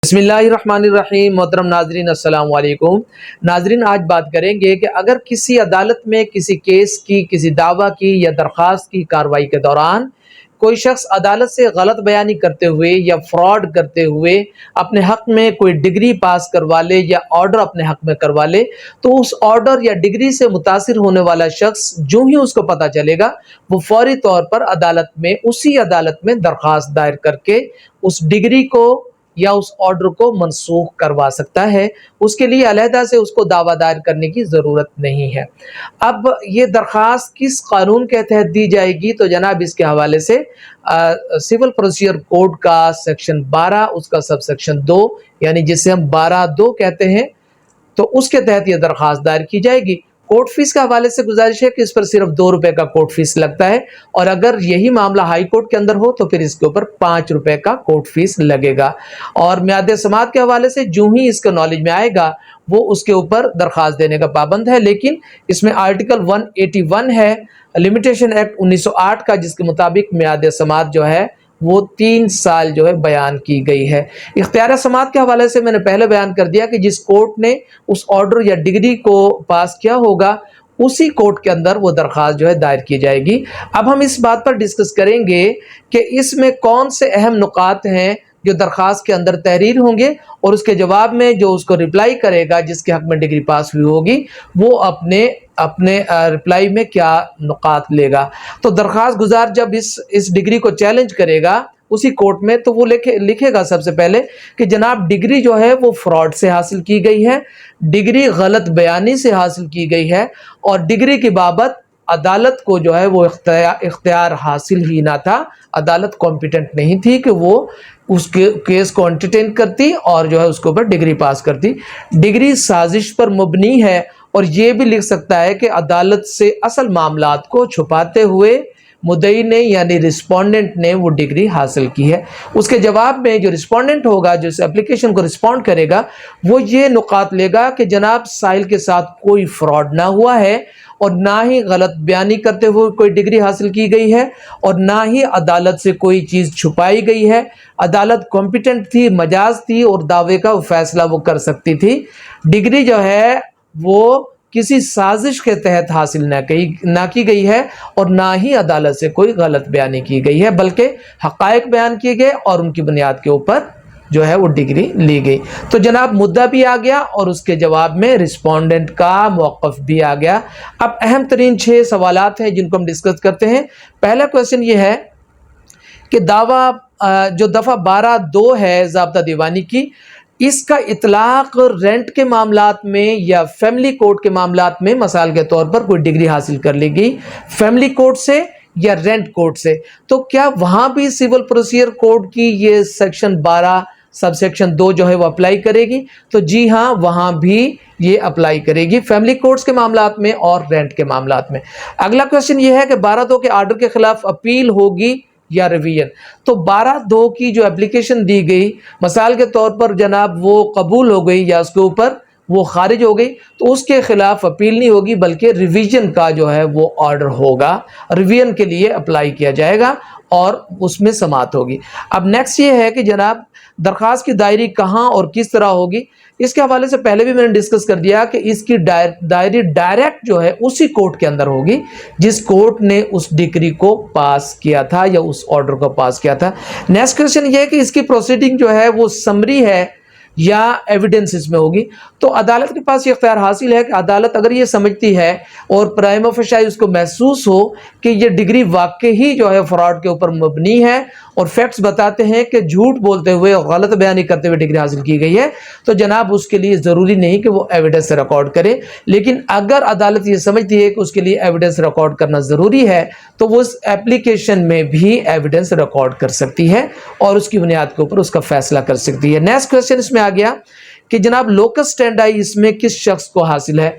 بسم اللہ الرحمن الرحیم۔ محترم ناظرین السلام علیکم۔ ناظرین، آج بات کریں گے کہ اگر کسی عدالت میں کسی کیس کی، کسی دعویٰ کی یا درخواست کی کارروائی کے دوران کوئی شخص عدالت سے غلط بیانی کرتے ہوئے یا فراڈ کرتے ہوئے اپنے حق میں کوئی ڈگری پاس کروا لے یا آرڈر اپنے حق میں کروا لے، تو اس آرڈر یا ڈگری سے متاثر ہونے والا شخص جو ہی اس کو پتہ چلے گا، وہ فوری طور پر اسی عدالت میں درخواست دائر کر کے اس ڈگری کو یا اس آرڈر کو منسوخ کروا سکتا ہے۔ اس کے لیے علیحدہ سے اس کو دعویٰ دائر کرنے کی ضرورت نہیں ہے۔ اب یہ درخواست کس قانون کے تحت دی جائے گی، تو جناب اس کے حوالے سے سول پروسیجر کوڈ کا سیکشن 12، اس کا سب سیکشن 2، یعنی جسے ہم 12(2) کہتے ہیں، تو اس کے تحت یہ درخواست دائر کی جائے گی۔ کورٹ فیس کے حوالے سے گزارش ہے کہ اس پر صرف 2 روپے کا کورٹ فیس لگتا ہے، اور اگر یہی معاملہ ہائی کورٹ کے اندر ہو تو پھر اس کے اوپر 5 روپے کا کورٹ فیس لگے گا۔ اور میعاد سماعت کے حوالے سے جو ہی اس کے نالج میں آئے گا وہ اس کے اوپر درخواست دینے کا پابند ہے، لیکن اس میں آرٹیکل 181 ہے لمیٹیشن ایکٹ 1908 کا، جس کے مطابق میعاد سماعت جو ہے وہ 3 سال جو ہے بیان کی گئی ہے۔ اختیار سماعت کے حوالے سے میں نے پہلے بیان کر دیا کہ جس کورٹ نے اس آرڈر یا ڈگری کو پاس کیا ہوگا اسی کورٹ کے اندر وہ درخواست جو ہے دائر کی جائے گی۔ اب ہم اس بات پر ڈسکس کریں گے کہ اس میں کون سے اہم نکات ہیں جو درخواست کے اندر تحریر ہوں گے، اور اس کے جواب میں جو اس کو رپلائی کرے گا جس کے حق میں ڈگری پاس ہوئی ہوگی، وہ اپنے رپلائی میں کیا نکات لے گا۔ تو درخواست گزار جب اس ڈگری کو چیلنج کرے گا اسی کورٹ میں، تو وہ لکھے گا سب سے پہلے کہ جناب ڈگری جو ہے وہ فراڈ سے حاصل کی گئی ہے، ڈگری غلط بیانی سے حاصل کی گئی ہے، اور ڈگری کی بابت عدالت کو جو ہے وہ اختیار حاصل ہی نہ تھا، عدالت کمپیٹنٹ نہیں تھی کہ وہ اس کے کیس کو انٹرٹین کرتی اور جو ہے اس کے اوپر ڈگری پاس کرتی۔ ڈگری سازش پر مبنی ہے، اور یہ بھی لکھ سکتا ہے کہ عدالت سے اصل معاملات کو چھپاتے ہوئے مدعی نے یعنی رسپونڈنٹ نے وہ ڈگری حاصل کی ہے۔ اس کے جواب میں جو رسپونڈنٹ ہوگا، جو اس اپلیکیشن کو رسپونڈ کرے گا، وہ یہ نکات لے گا کہ جناب سائل کے ساتھ کوئی فراڈ نہ ہوا ہے، اور نہ ہی غلط بیانی کرتے ہوئے کوئی ڈگری حاصل کی گئی ہے، اور نہ ہی عدالت سے کوئی چیز چھپائی گئی ہے۔ عدالت کمپیٹنٹ تھی، مجاز تھی، اور دعوے کا فیصلہ وہ کر سکتی تھی۔ ڈگری جو ہے وہ کسی سازش کے تحت حاصل نہ کی گئی ہے، اور نہ ہی عدالت سے کوئی غلط بیانی کی گئی ہے، بلکہ حقائق بیان کیے گئے اور ان کی بنیاد کے اوپر جو ہے وہ ڈگری لی گئی۔ تو جناب مدعا بھی آ گیا اور اس کے جواب میں رسپونڈنٹ کا موقف بھی آ گیا۔ اب اہم ترین 6 سوالات ہیں جن کو ہم ڈسکس کرتے ہیں۔ پہلا کویسچن یہ ہے کہ دعویٰ جو دفعہ 12(2) ہے ضابطہ دیوانی کی، اس کا اطلاق رینٹ کے معاملات میں یا فیملی کورٹ کے معاملات میں مثال کے طور پر کوئی ڈگری حاصل کر لی گئی فیملی کورٹ سے یا رینٹ کورٹ سے، تو کیا وہاں بھی سول پروسیجر کوڈ کی یہ سیکشن 12 سب سیکشن 2 جو ہے وہ اپلائی کرے گی؟ تو جی ہاں، وہاں بھی یہ اپلائی کرے گی فیملی کورٹس کے معاملات میں اور رینٹ کے معاملات میں۔ اگلا کویسچن یہ ہے کہ 12(2) کے آرڈر کے خلاف اپیل ہوگی یا ریویژن؟ تو 12(2) کی جو اپلیکیشن دی گئی، مثال کے طور پر جناب وہ قبول ہو گئی یا اس کے اوپر وہ خارج ہو گئی، تو اس کے خلاف اپیل نہیں ہوگی، بلکہ ریویژن کا جو ہے وہ آرڈر ہوگا، ریویژن کے لیے اپلائی کیا جائے گا اور اس میں سماعت ہوگی۔ اب نیکسٹ یہ ہے کہ جناب درخواست کی دائری کہاں اور کس طرح ہوگی؟ اس کے حوالے سے پہلے بھی میں نے ڈسکس کر دیا کہ اس کی دائری ڈائریکٹ جو ہے اسی کورٹ کے اندر ہوگی جس کورٹ نے اس ڈگری کو پاس کیا تھا یا اس آرڈر کو پاس کیا تھا۔ نیکسٹ کویسچن یہ ہے کہ اس کی پروسیڈنگ جو ہے وہ سمری ہے یا ایویڈنس اس میں ہوگی؟ تو عدالت کے پاس یہ اختیار حاصل ہے کہ عدالت اگر یہ سمجھتی ہے اور پرائما فیشائی اس کو محسوس ہو کہ یہ ڈگری واقعی جو ہے فراڈ کے اوپر مبنی ہے اور فیکٹس بتاتے ہیں کہ جھوٹ بولتے ہوئے اور غلط بیانی کرتے ہوئے ڈگری حاصل کی گئی ہے، تو جناب اس کے لیے ضروری نہیں کہ وہ ایویڈنس ریکارڈ کرے، لیکن اگر عدالت یہ سمجھتی ہے کہ اس کے لیے ایویڈنس ریکارڈ کرنا ضروری ہے تو وہ اس ایپلیکیشن میں بھی ایویڈنس ریکارڈ کر سکتی ہے اور اس کی بنیاد کے اوپر اس کا فیصلہ کر سکتی ہے۔ نیکسٹ کویسچن اس میں آ گیا کہ جناب لوکس اسٹینڈائی اس میں کس شخص کو حاصل ہے؟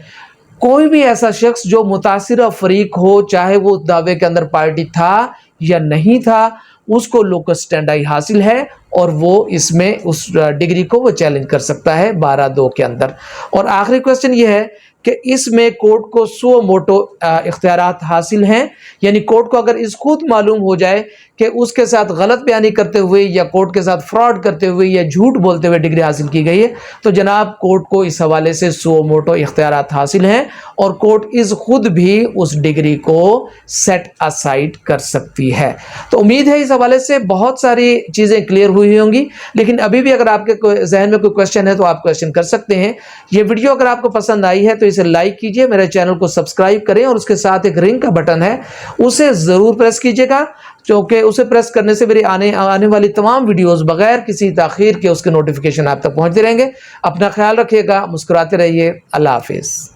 کوئی بھی ایسا شخص جو متاثرہ فریق ہو، چاہے وہ دعوے کے اندر پارٹی تھا یا نہیں تھا، اس کو لوکس اسٹینڈائی حاصل ہے اور وہ اس میں اس ڈگری کو وہ چیلنج کر سکتا ہے 12(2) کے اندر۔ اور آخری کویسچن یہ ہے کہ اس میں کورٹ کو سو موٹو اختیارات حاصل ہیں، یعنی کورٹ کو اگر اس خود معلوم ہو جائے کہ اس کے ساتھ غلط بیانی کرتے ہوئے یا کورٹ کے ساتھ فراڈ کرتے ہوئے یا جھوٹ بولتے ہوئے ڈگری حاصل کی گئی ہے تو جناب کورٹ کو اس حوالے سے سو موٹو اختیارات حاصل ہیں اور کورٹ از خود بھی اس ڈگری کو سیٹ اسائڈ کر سکتی ہے۔ تو امید ہے اس حوالے سے بہت ساری چیزیں کلیئر ہوئی ہوں گی، لیکن ابھی بھی اگر آپ کے ذہن میں کوئی کوشچن ہے تو آپ کوشچن کر سکتے ہیں۔ یہ ویڈیو اگر آپ کو پسند آئی ہے تو اسے لائک کیجئے، میرے چینل کو سبسکرائب کریں اور اس کے ساتھ ایک رنگ کا بٹن ہے اسے ضرور پریس کیجئے گا، کیونکہ اسے پریس کرنے سے میری آنے والی تمام ویڈیوز بغیر کسی تاخیر کے اس کے نوٹیفیکیشن آپ تک پہنچتے رہیں گے۔ اپنا خیال رکھیے گا، مسکراتے رہیے، اللہ حافظ۔